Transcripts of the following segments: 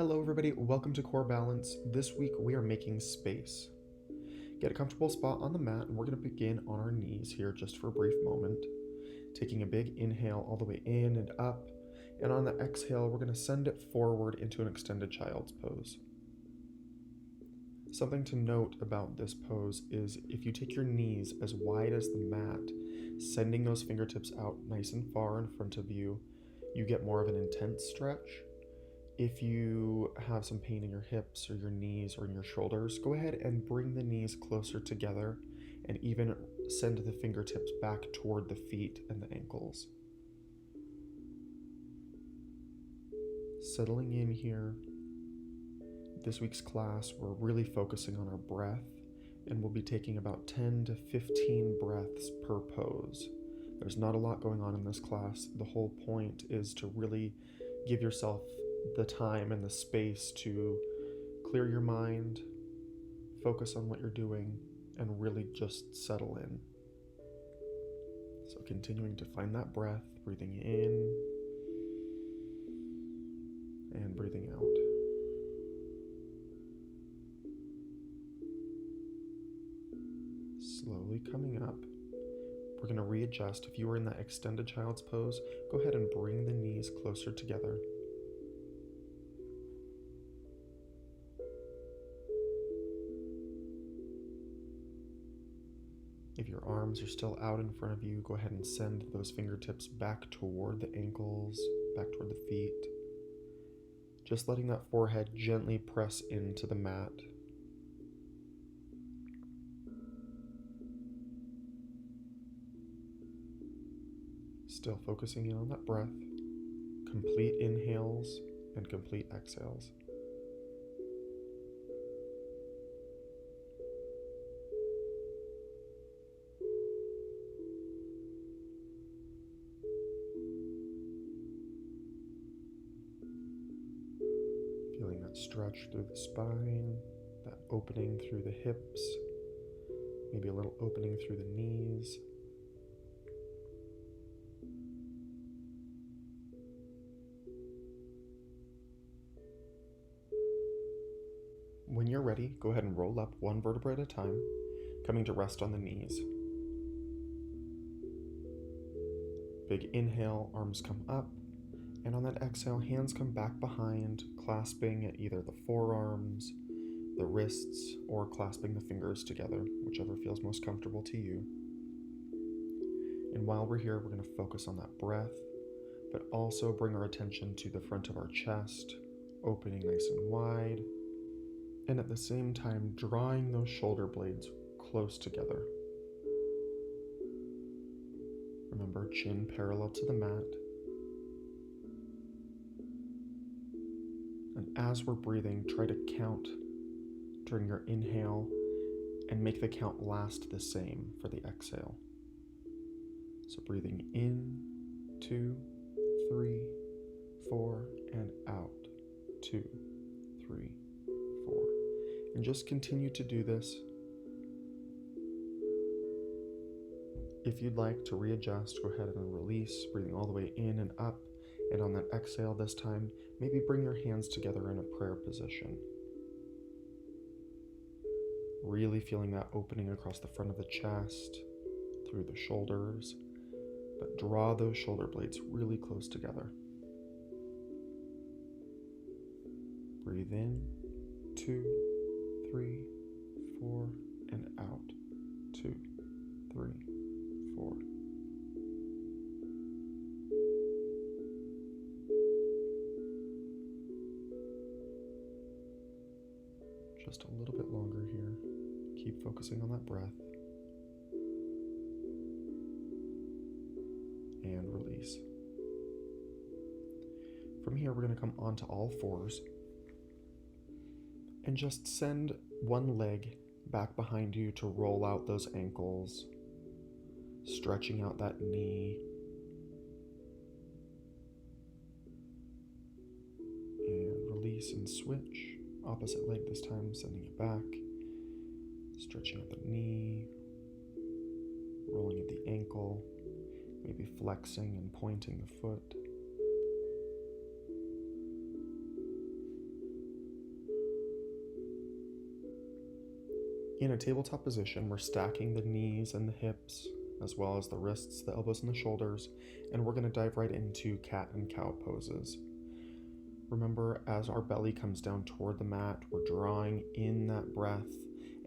Hello everybody, welcome to Core Balance. This week we are making space. Get a comfortable spot on the mat and we're going to begin on our knees here just for a brief moment. Taking a big inhale all the way in and up, and on the exhale we're going to send it forward into an extended child's pose. Something to note about this pose is if you take your knees as wide as the mat, sending those fingertips out nice and far in front of you, you get more of an intense stretch. If you have some pain in your hips or your knees or in your shoulders, go ahead and bring the knees closer together and even send the fingertips back toward the feet and the ankles. Settling in here. This week's class, we're really focusing on our breath, and we'll be taking about 10 to 15 breaths per pose. There's not a lot going on in this class. The whole point is to really give yourself the time and the space to clear your mind, focus on what you're doing, and really just settle in. So continuing to find that breath, breathing in and breathing out. Slowly coming up. We're going to readjust. If you were in that extended child's pose, go ahead and bring the knees closer together. If your arms are still out in front of you, go ahead and send those fingertips back toward the ankles, back toward the feet. Just letting that forehead gently press into the mat. Still focusing in on that breath. Complete inhales and complete exhales. Feeling that stretch through the spine, that opening through the hips, maybe a little opening through the knees. When you're ready, go ahead and roll up one vertebra at a time, coming to rest on the knees. Big inhale, arms come up, and on that exhale, hands come back behind, clasping at either the forearms, the wrists, or clasping the fingers together, whichever feels most comfortable to you. And while we're here, we're going to focus on that breath, but also bring our attention to the front of our chest, opening nice and wide, and at the same time, drawing those shoulder blades close together. Remember, chin parallel to the mat. And as we're breathing, try to count during your inhale and make the count last the same for the exhale. So breathing in, 2, 3, 4, and out, 2, 3, 4. And just continue to do this. If you'd like to readjust, go ahead and release, breathing all the way in and up. And on that exhale this time, maybe bring your hands together in a prayer position. Really feeling that opening across the front of the chest, through the shoulders, but draw those shoulder blades really close together. Breathe in, 2, 3, 4, and out, 2, 3, 4. Just a little bit longer here. Keep focusing on that breath. And release. From here, we're going to come onto all fours and just send one leg back behind you to roll out those ankles, stretching out that knee. And release and switch. Opposite leg this time, sending it back, stretching out the knee, rolling at the ankle, maybe flexing and pointing the foot. In a tabletop position, we're stacking the knees and the hips, as well as the wrists, the elbows, and the shoulders, and we're going to dive right into cat and cow poses. Remember, as our belly comes down toward the mat, we're drawing in that breath,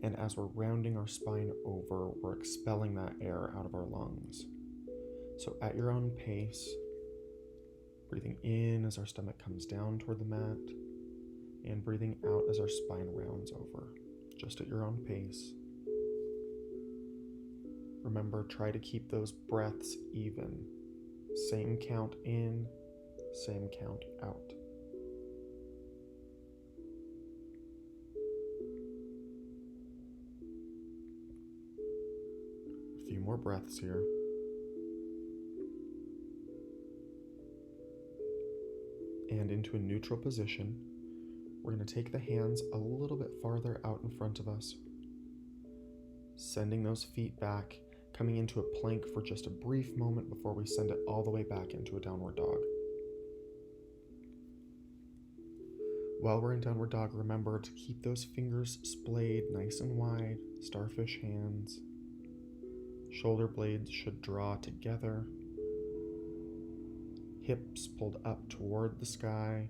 and as we're rounding our spine over, we're expelling that air out of our lungs. So at your own pace, breathing in as our stomach comes down toward the mat, and breathing out as our spine rounds over, just at your own pace. Remember, try to keep those breaths even. Same count in, same count out. A few more breaths here. And into a neutral position, we're going to take the hands a little bit farther out in front of us, sending those feet back, coming into a plank for just a brief moment before we send it all the way back into a downward dog. While we're in downward dog, remember to keep those fingers splayed nice and wide, starfish hands. Shoulder blades should draw together. Hips pulled up toward the sky,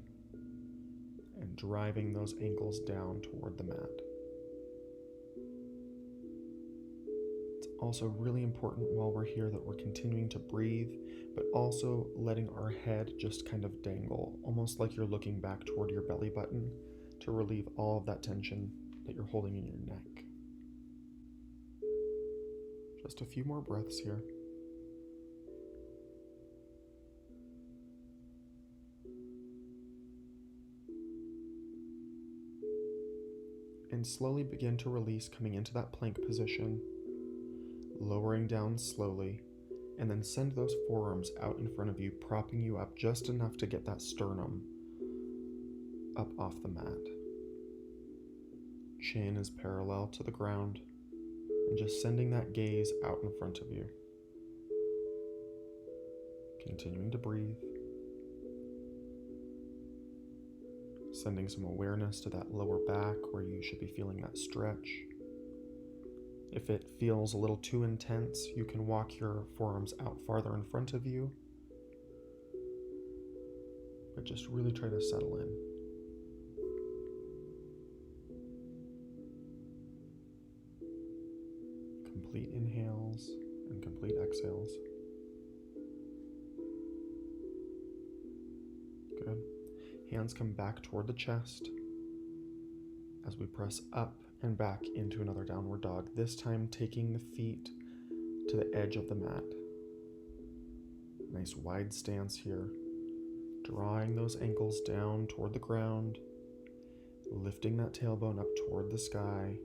and driving those ankles down toward the mat. It's also really important while we're here that we're continuing to breathe, but also letting our head just kind of dangle, almost like you're looking back toward your belly button to relieve all of that tension that you're holding in your neck. Just a few more breaths here. And slowly begin to release, coming into that plank position, lowering down slowly, and then send those forearms out in front of you, propping you up just enough to get that sternum up off the mat. Chin is parallel to the ground, and just sending that gaze out in front of you. Continuing to breathe. Sending some awareness to that lower back where you should be feeling that stretch. If it feels a little too intense, you can walk your forearms out farther in front of you. But just really try to settle in. Complete inhales and complete exhales. Good. Hands come back toward the chest as we press up and back into another downward dog, this time taking the feet to the edge of the mat. Nice wide stance here, drawing those ankles down toward the ground, lifting that tailbone up toward the sky,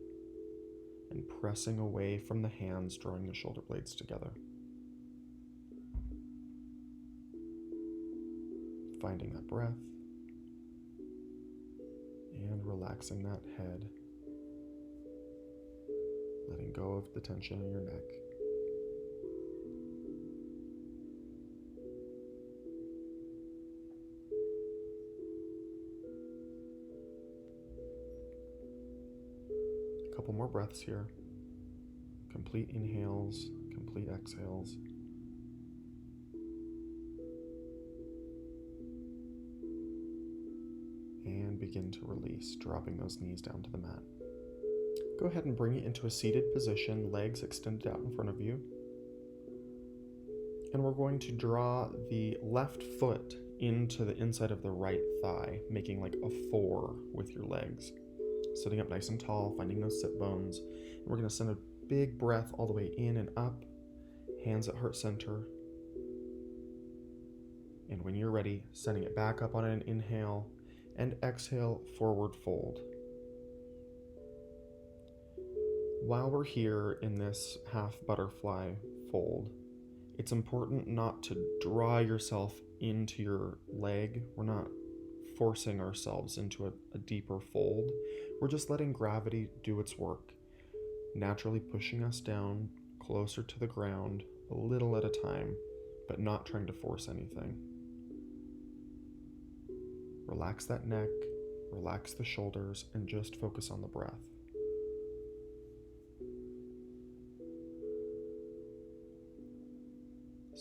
and pressing away from the hands, drawing the shoulder blades together. Finding that breath. And relaxing that head, letting go of the tension in your neck. A couple more breaths here. Complete inhales, complete exhales. And begin to release, dropping those knees down to the mat. Go ahead and bring it into a seated position, legs extended out in front of you. And we're going to draw the left foot into the inside of the right thigh, making like a 4 with your legs. Sitting up nice and tall, finding those sit bones. And we're going to send a big breath all the way in and up, hands at heart center. And when you're ready, sending it back up on an inhale, and exhale, forward fold. While we're here in this half butterfly fold, it's important not to draw yourself into your leg. We're not forcing ourselves into a deeper fold. We're just letting gravity do its work, naturally pushing us down closer to the ground, a little at a time, but not trying to force anything. Relax that neck, relax the shoulders, and just focus on the breath.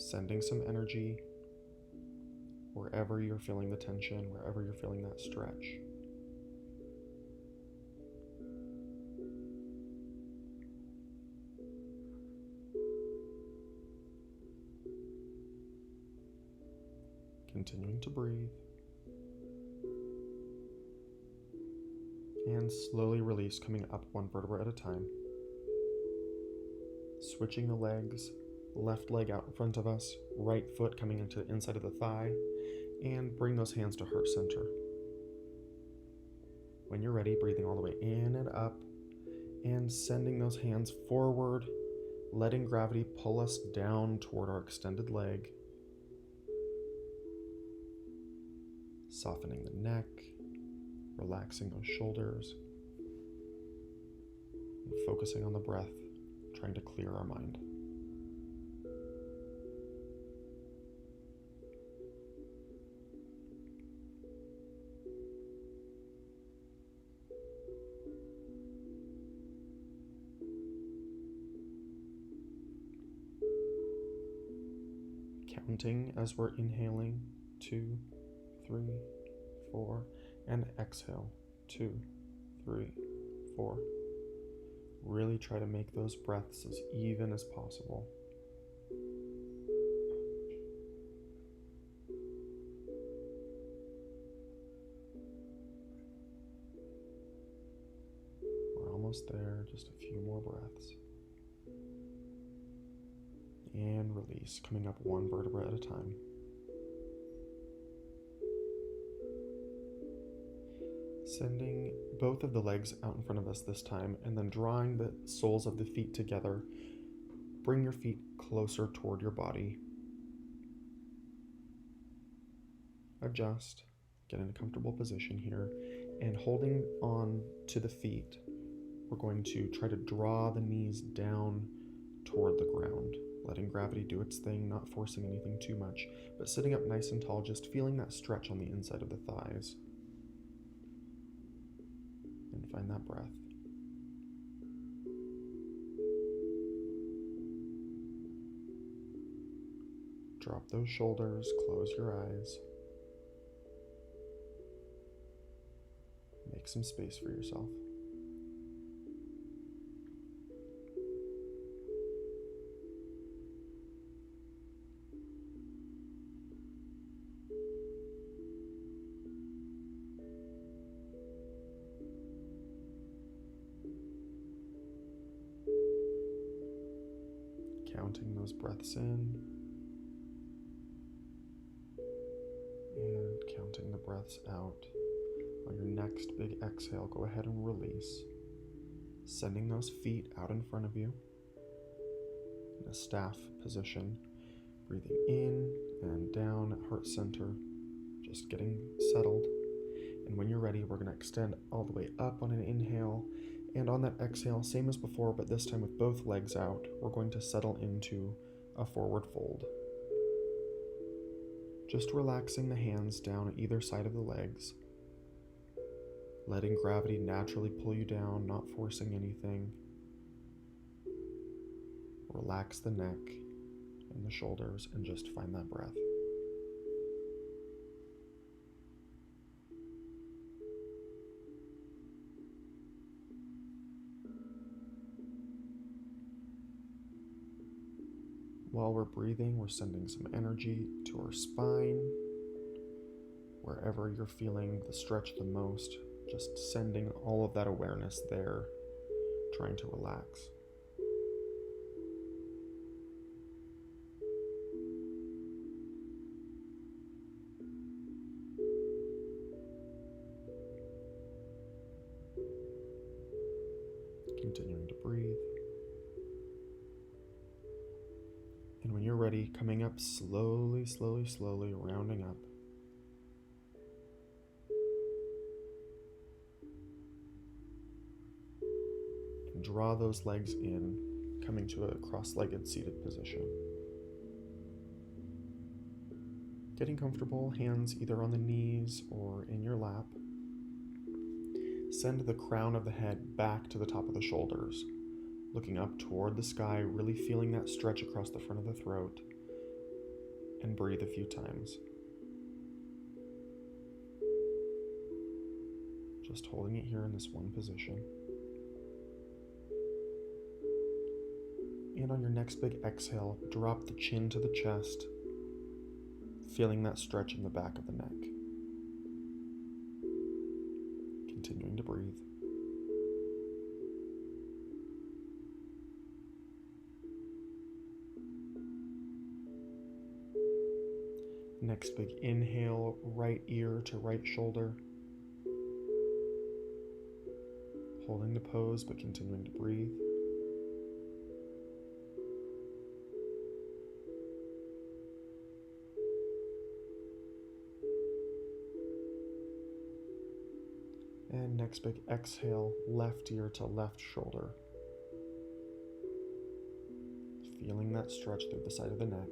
sending some energy wherever you're feeling the tension, wherever you're feeling that stretch. Continuing to breathe. And slowly release, coming up one vertebra at a time. Switching the legs, left leg out in front of us, right foot coming into the inside of the thigh, and bring those hands to heart center. When you're ready, breathing all the way in and up, and sending those hands forward, letting gravity pull us down toward our extended leg. Softening the neck, relaxing those shoulders, and focusing on the breath, trying to clear our mind. Counting as we're inhaling, 2, 3, 4, and exhale, 2, 3, 4. Really try to make those breaths as even as possible. We're almost there, just a few more breaths. And release, coming up one vertebra at a time. Sending both of the legs out in front of us this time, and then drawing the soles of the feet together. Bring your feet closer toward your body. Adjust, get in a comfortable position here, and holding on to the feet, we're going to try to draw the knees down toward the ground, letting gravity do its thing, not forcing anything too much, but sitting up nice and tall, just feeling that stretch on the inside of the thighs. And find that breath. Drop those shoulders, close your eyes. Make some space for yourself. Counting those breaths in and counting the breaths out. On your next big exhale, go ahead and release, sending those feet out in front of you in a staff position, breathing in and down at heart center, just getting settled. And when you're ready, we're going to extend all the way up on an inhale. And on that exhale, same as before, but this time with both legs out, we're going to settle into a forward fold. Just relaxing the hands down at either side of the legs, letting gravity naturally pull you down, not forcing anything. Relax the neck and the shoulders and just find that breath. While we're breathing, we're sending some energy to our spine. Wherever you're feeling the stretch the most, just sending all of that awareness there, trying to relax. Continuing to breathe. And when you're ready, coming up slowly, slowly, slowly, rounding up. And draw those legs in, coming to a cross-legged seated position. Getting comfortable, hands either on the knees or in your lap. Send the crown of the head back to the top of the shoulders. Looking up toward the sky, really feeling that stretch across the front of the throat. and breathe a few times. Just holding it here in this one position. And on your next big exhale, drop the chin to the chest, feeling that stretch in the back of the neck. Continuing to breathe. Next big inhale, right ear to right shoulder. Holding the pose, but continuing to breathe. And next big exhale, left ear to left shoulder. Feeling that stretch through the side of the neck.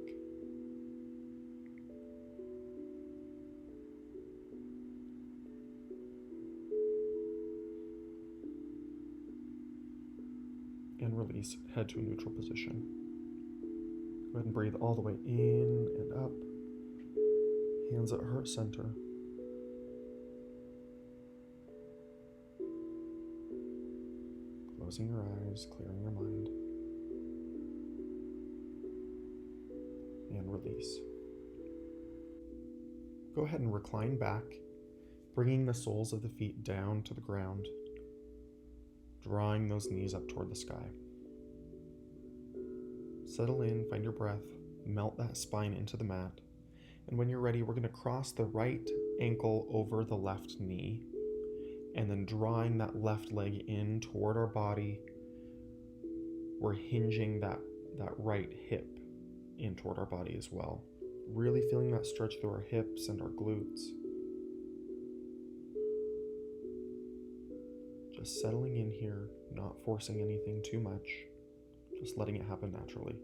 And release, head to a neutral position. Go ahead and breathe all the way in and up. Hands at heart center. Closing your eyes, clearing your mind. And release. Go ahead and recline back, bringing the soles of the feet down to the ground, drawing those knees up toward the sky. Settle in, find your breath, melt that spine into the mat. And when you're ready, we're going to cross the right ankle over the left knee, and then drawing that left leg in toward our body, we're hinging that right hip in toward our body as well. Really feeling that stretch through our hips and our glutes. Just settling in here, not forcing anything too much, just letting it happen naturally.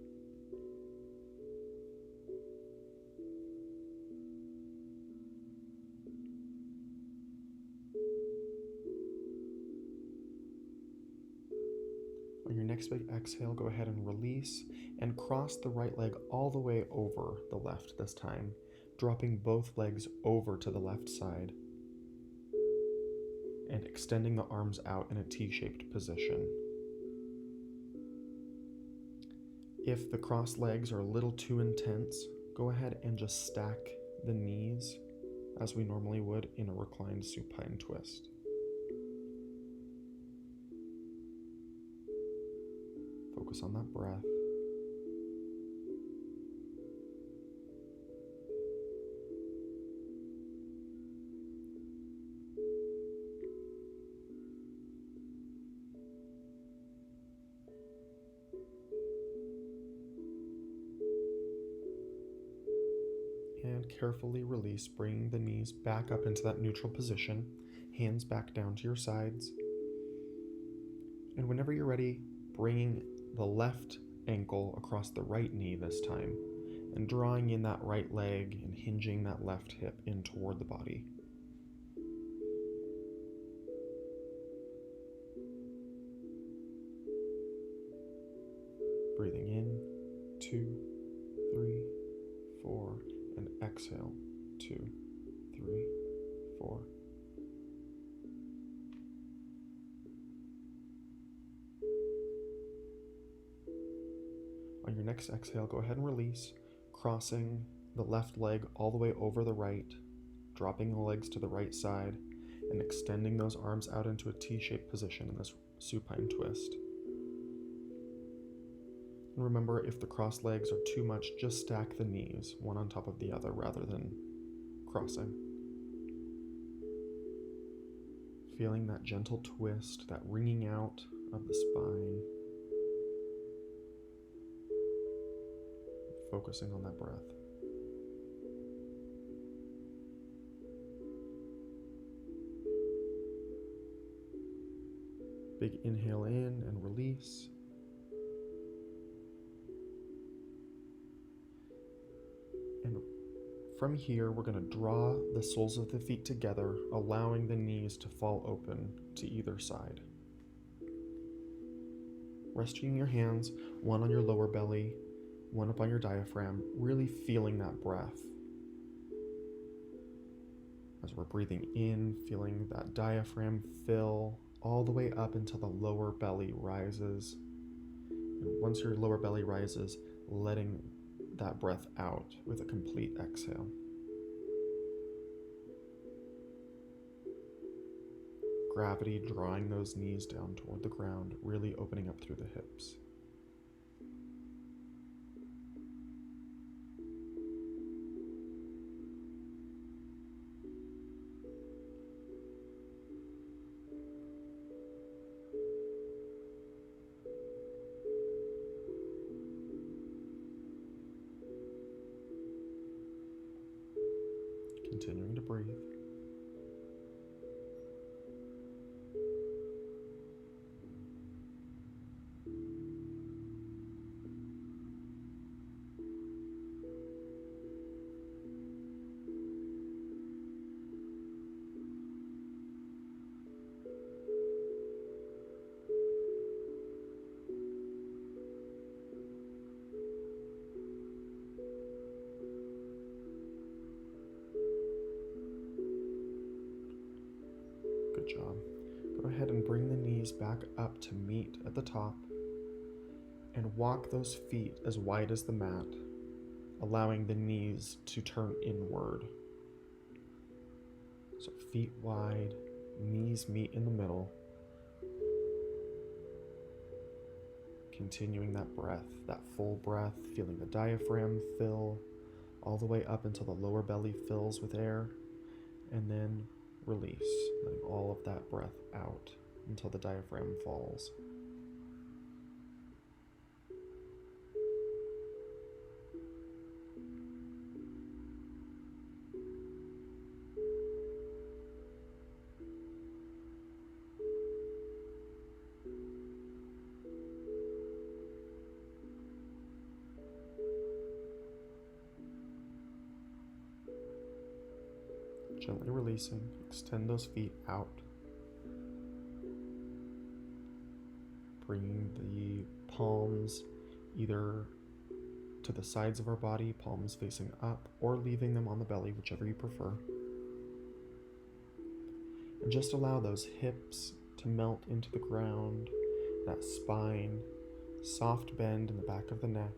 On your next big exhale, go ahead and release and cross the right leg all the way over the left this time, dropping both legs over to the left side and extending the arms out in a T-shaped position. If the crossed legs are a little too intense, go ahead and just stack the knees as we normally would in a reclined supine twist. Focus on that breath. And carefully release, bringing the knees back up into that neutral position, hands back down to your sides. And whenever you're ready, bringing the left ankle across the right knee this time, and drawing in that right leg and hinging that left hip in toward the body. Breathing in, 2, 3, 4, and exhale, 2, 3, 4. On your next exhale, go ahead and release, crossing the left leg all the way over the right, dropping the legs to the right side, and extending those arms out into a T-shaped position in this supine twist. And remember, if the crossed legs are too much, just stack the knees, one on top of the other, rather than crossing. Feeling that gentle twist, that wringing out of the spine. Focusing on that breath. Big inhale in and release. And from here, we're going to draw the soles of the feet together, allowing the knees to fall open to either side. Resting your hands, one on your lower belly, one up on your diaphragm, really feeling that breath. As we're breathing in, feeling that diaphragm fill all the way up until the lower belly rises. And once your lower belly rises, letting that breath out with a complete exhale. Gravity drawing those knees down toward the ground, really opening up through the hips. Continuing to breathe. Good job. Go ahead and bring the knees back up to meet at the top and walk those feet as wide as the mat, allowing the knees to turn inward. So feet wide, knees meet in the middle. Continuing that breath, that full breath, feeling the diaphragm fill all the way up until the lower belly fills with air, and then release, letting all of that breath out until the diaphragm falls. Gently releasing, extend those feet out. Bringing the palms either to the sides of our body, palms facing up, or leaving them on the belly, whichever you prefer. And just allow those hips to melt into the ground, that spine, soft bend in the back of the neck.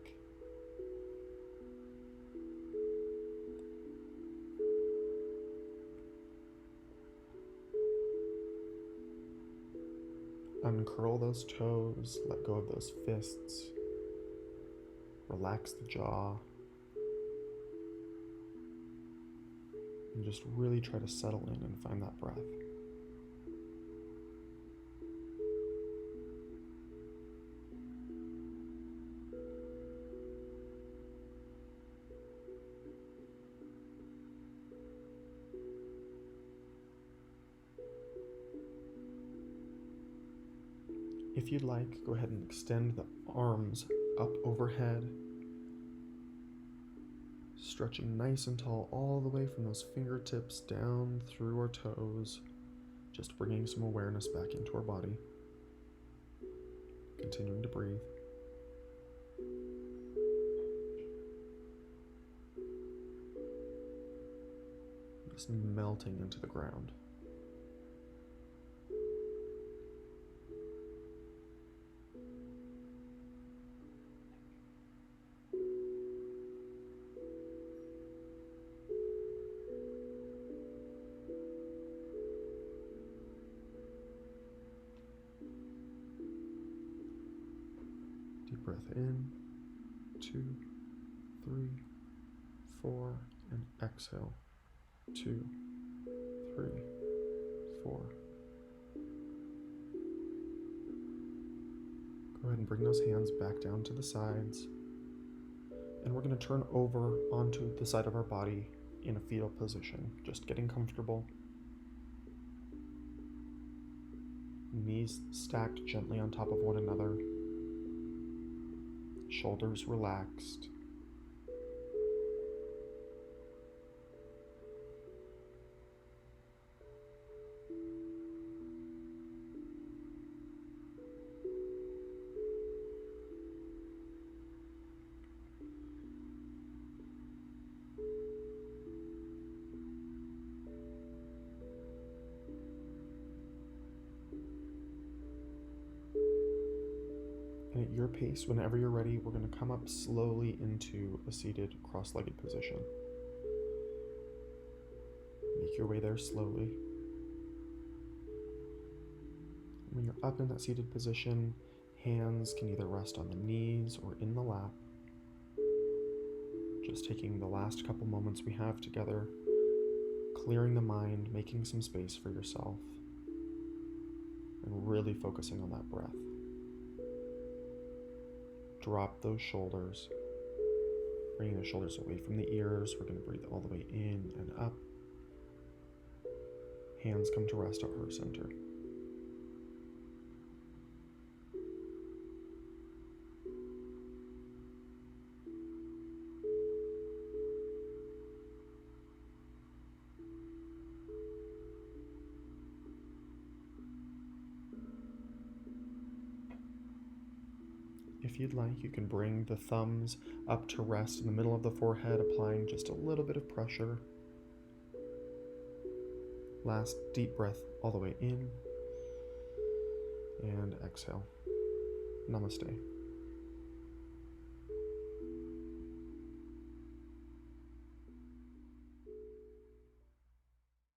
Uncurl those toes, let go of those fists, relax the jaw, and just really try to settle in and find that breath. If you'd like, go ahead and extend the arms up overhead, stretching nice and tall all the way from those fingertips down through our toes, just bringing some awareness back into our body. Continuing to breathe. Just melting into the ground. Deep breath in, 2, 3, 4, and exhale, 2, 3, 4. Go ahead and bring those hands back down to the sides, and we're going to turn over onto the side of our body in a fetal position, just getting comfortable. Knees stacked gently on top of one another. Shoulders relaxed. And at your pace, whenever you're ready, we're going to come up slowly into a seated cross-legged position. Make your way there slowly. When you're up in that seated position, hands can either rest on the knees or in the lap. Just taking the last couple moments we have together, clearing the mind, making some space for yourself, and really focusing on that breath. Drop those shoulders, bringing the shoulders away from the ears. We're going to breathe all the way in and up. Hands come to rest at heart center. If you'd like, you can bring the thumbs up to rest in the middle of the forehead, applying just a little bit of pressure. Last deep breath all the way in, and exhale. Namaste.